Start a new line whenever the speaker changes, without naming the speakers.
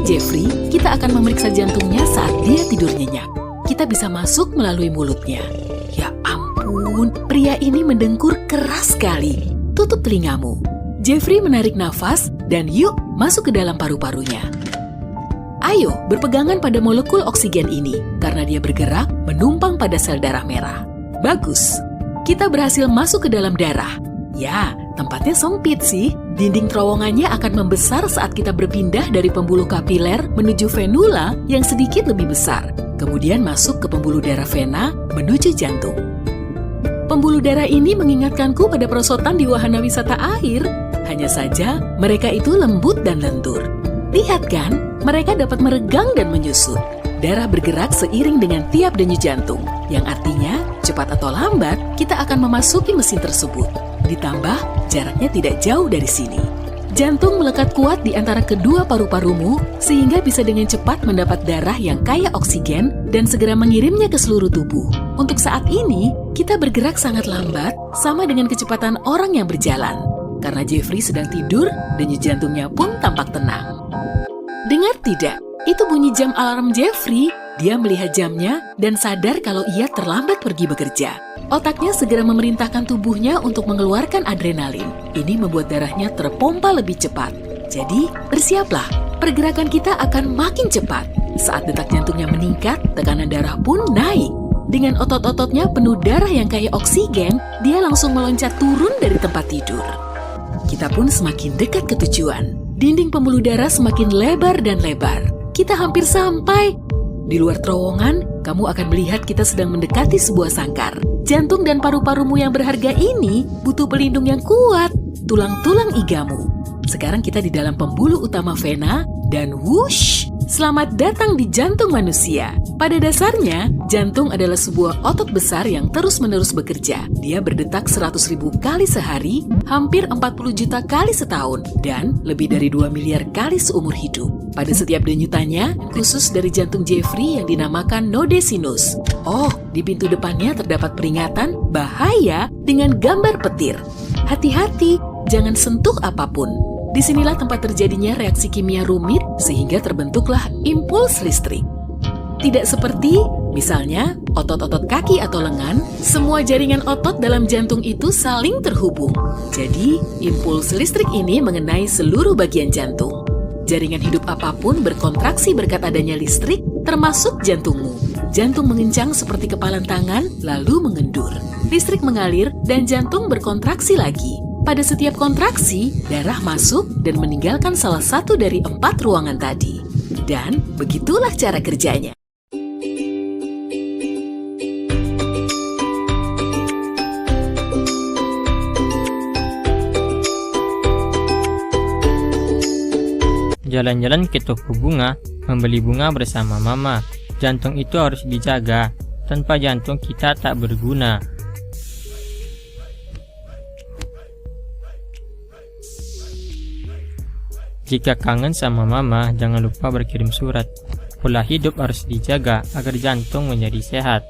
Jeffrey, kita akan memeriksa jantungnya saat dia tidur nyenyak. Kita bisa masuk melalui mulutnya. Ya ampun, pria ini mendengkur keras sekali. Tutup telingamu. Jeffrey menarik nafas dan yuk masuk ke dalam paru-parunya. Ayo berpegangan pada molekul oksigen ini karena dia bergerak menumpang pada sel darah merah. Bagus, kita berhasil masuk ke dalam darah. Ya, tempatnya sempit sih. Dinding terowongannya akan membesar saat kita berpindah dari pembuluh kapiler menuju venula yang sedikit lebih besar. Kemudian masuk ke pembuluh darah vena menuju jantung. Pembuluh darah ini mengingatkanku pada perosotan di wahana wisata air. Hanya saja, mereka itu lembut dan lentur. Lihat kan, mereka dapat meregang dan menyusut. Darah bergerak seiring dengan tiap denyut jantung, yang artinya cepat atau lambat kita akan memasuki mesin tersebut. Ditambah, jaraknya tidak jauh dari sini. Jantung melekat kuat di antara kedua paru-parumu sehingga bisa dengan cepat mendapat darah yang kaya oksigen dan segera mengirimnya ke seluruh tubuh. Untuk saat ini, kita bergerak sangat lambat sama dengan kecepatan orang yang berjalan. Karena Jeffrey sedang tidur, denyut jantungnya pun tampak tenang. Dengar tidak? Itu bunyi jam alarm Jeffrey. Dia melihat jamnya dan sadar kalau ia terlambat pergi bekerja. Otaknya segera memerintahkan tubuhnya untuk mengeluarkan adrenalin. Ini membuat darahnya terpompa lebih cepat. Jadi, bersiaplah. Pergerakan kita akan makin cepat. Saat detak jantungnya meningkat, tekanan darah pun naik. Dengan otot-ototnya penuh darah yang kaya oksigen, dia langsung meloncat turun dari tempat tidur. Kita pun semakin dekat ke tujuan. Dinding pembuluh darah semakin lebar dan lebar. Kita hampir sampai. Di luar terowongan, kamu akan melihat kita sedang mendekati sebuah sangkar. Jantung dan paru-parumu yang berharga ini butuh pelindung yang kuat, tulang-tulang igamu. Sekarang kita di dalam pembuluh utama vena, dan whoosh, selamat datang di jantung manusia. Pada dasarnya, jantung adalah sebuah otot besar yang terus-menerus bekerja. Dia berdetak 100.000 kali sehari, hampir 40 juta kali setahun, dan lebih dari 2 miliar kali seumur hidup. Pada setiap denyutannya, khusus dari jantung Jeffrey yang dinamakan node sinus. Oh, di pintu depannya terdapat peringatan bahaya dengan gambar petir. Hati-hati, jangan sentuh apapun. Disinilah tempat terjadinya reaksi kimia rumit sehingga terbentuklah impuls listrik. Tidak seperti, misalnya, otot-otot kaki atau lengan, semua jaringan otot dalam jantung itu saling terhubung. Jadi, impuls listrik ini mengenai seluruh bagian jantung. Jaringan hidup apapun berkontraksi berkat adanya listrik, termasuk jantungmu. Jantung mengencang seperti kepalan tangan, lalu mengendur. Listrik mengalir dan jantung berkontraksi lagi. Pada setiap kontraksi, darah masuk dan meninggalkan salah satu dari 4 ruangan tadi. Dan begitulah cara kerjanya.
Jalan-jalan ke toko bunga, membeli bunga bersama mama. Jantung itu harus dijaga. Tanpa jantung kita tak berguna. Jika kangen sama mama, jangan lupa berkirim surat. Pola hidup harus dijaga agar jantung menjadi sehat.